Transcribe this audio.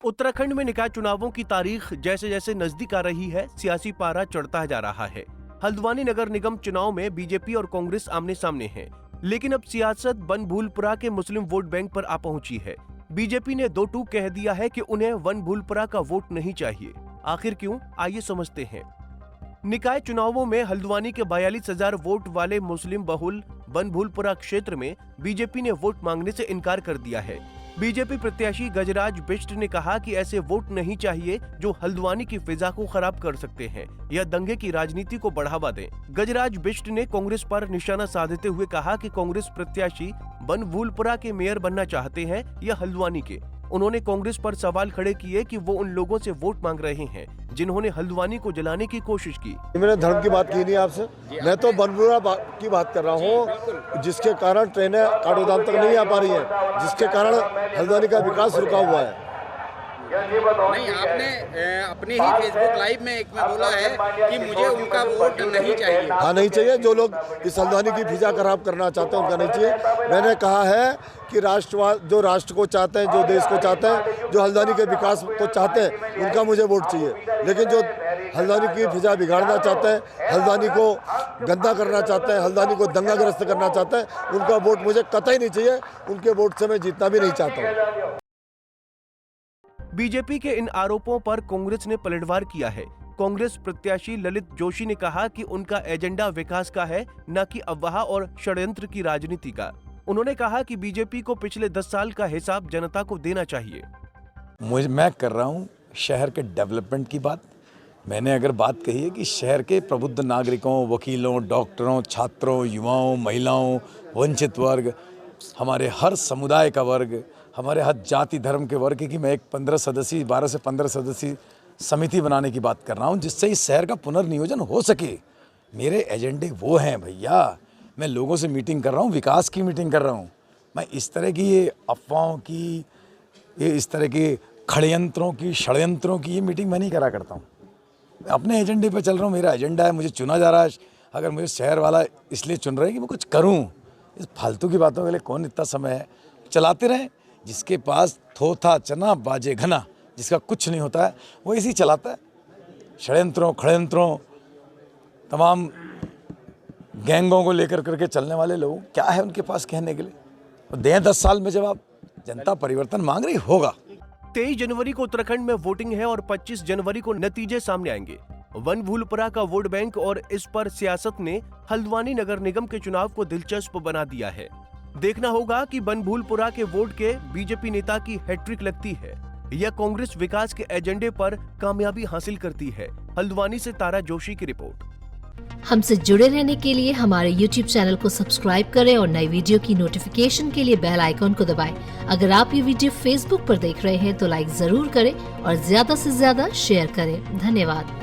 उत्तराखंड में निकाय चुनावों की तारीख जैसे जैसे नजदीक आ रही है, सियासी पारा चढ़ता जा रहा है। हल्द्वानी नगर निगम चुनाव में बीजेपी और कांग्रेस आमने सामने है, लेकिन अब सियासत बनभूलपुरा के मुस्लिम वोट बैंक पर आ पहुंची है। बीजेपी ने दो टूक कह दिया है कि उन्हें बनभूलपुरा का वोट नहीं चाहिए। आखिर क्यों, आइए समझते हैं। निकाय चुनावों में हल्द्वानी के 42,000 वोट वाले मुस्लिम बहुल बनभूलपुरा क्षेत्र में बीजेपी ने वोट मांगने से इनकार कर दिया है। बीजेपी प्रत्याशी गजराज बिष्ट ने कहा कि ऐसे वोट नहीं चाहिए जो हल्द्वानी की फिजा को खराब कर सकते हैं या दंगे की राजनीति को बढ़ावा दें। गजराज बिष्ट ने कांग्रेस पर निशाना साधते हुए कहा कि कांग्रेस प्रत्याशी बनभूलपुरा के मेयर बनना चाहते हैं या हल्द्वानी के। उन्होंने कांग्रेस पर सवाल खड़े किए कि वो उन लोगों से वोट मांग रहे हैं जिन्होंने हल्द्वानी को जलाने की कोशिश की। मैंने धर्म की बात की नहीं आपसे, मैं तो बनभूलपुरा की बात कर रहा हूँ, जिसके कारण ट्रेनें काठगोदाम तक नहीं आ पा रही है, जिसके कारण हल्द्वानी का विकास रुका हुआ है। नहीं, आपने अपने ही फेसबुक लाइव में एक में बोला है कि मुझे उनका वोट नहीं चाहिए। हाँ, नहीं चाहिए। जो लोग इस हल्द्वानी की फिजा खराब करना चाहते हैं उनका नहीं चाहिए। मैंने कहा है कि राष्ट्रवाद, जो राष्ट्र को चाहते हैं, जो देश को चाहते हैं, जो हल्द्वानी के विकास को चाहते हैं, उनका मुझे वोट चाहिए। लेकिन जो हल्द्वानी की फिजा बिगाड़ना चाहते हैं, हल्द्वानी को गंदा करना चाहते हैं, हल्द्वानी को दंगाग्रस्त करना चाहते हैं, उनका वोट मुझे कतई नहीं चाहिए। उनके वोट से मैं जीतना भी नहीं चाहता हूँ। बीजेपी के इन आरोपों पर कांग्रेस ने पलटवार किया है। कांग्रेस प्रत्याशी ललित जोशी ने कहा कि उनका एजेंडा विकास का है, न कि अफवाह और षड्यंत्र की राजनीति का। उन्होंने कहा कि बीजेपी को पिछले 10 साल का हिसाब जनता को देना चाहिए। मैं कर रहा हूँ शहर के डेवलपमेंट की बात। मैंने अगर बात कही है कि शहर के प्रबुद्ध नागरिकों, वकीलों, डॉक्टरों, छात्रों, युवाओं, महिलाओं, वंचित वर्ग, हमारे हर समुदाय का वर्ग, हमारे हर जाति धर्म के वर्ग की मैं एक 12 से 15 सदस्यीय समिति बनाने की बात कर रहा हूँ, जिससे इस शहर का पुनर्नियोजन हो सके। मेरे एजेंडे वो हैं भैया। मैं लोगों से मीटिंग कर रहा हूँ, विकास की मीटिंग कर रहा हूँ। मैं इस तरह की ये अफवाहों की, ये इस तरह के षड्यंत्रों की ये मीटिंग मैं नहीं करा करता हूँ। मैं अपने एजेंडे पे चल रहा हूँ। मेरा एजेंडा है, मुझे चुना जा रहा है। अगर मुझे शहर वाला इसलिए चुन रहे हैं कि मैं कुछ करूँ, इस फालतू की बातों के लिए कौन इतना समय है। चलाते रहें। जिसके पास थोथा चना बाजे घना, जिसका कुछ नहीं होता है, वो इसी चलाता है। षड्यंत्रों तमाम गैंगों को लेकर करके चलने वाले लोग, क्या है उनके पास कहने के लिए? वो दें 10 साल में जवाब। जनता परिवर्तन मांग रही होगा। 23 जनवरी को उत्तराखंड में वोटिंग है और 25 जनवरी को नतीजे सामने आएंगे। बनभूलपुरा का वोट बैंक और इस पर सियासत ने हल्द्वानी नगर निगम के चुनाव को दिलचस्प बना दिया है। देखना होगा कि बनभूलपुरा के वोट के बीजेपी नेता की हैट्रिक लगती है या कांग्रेस विकास के एजेंडे पर कामयाबी हासिल करती है। हल्द्वानी से तारा जोशी की रिपोर्ट। हमसे जुड़े रहने के लिए हमारे YouTube चैनल को सब्सक्राइब करें और नई वीडियो की नोटिफिकेशन के लिए बेल आइकॉन को दबाएं। अगर आप ये वीडियो Facebook पर देख रहे हैं तो लाइक जरूर करें और ज्यादा से ज्यादा शेयर करें। धन्यवाद।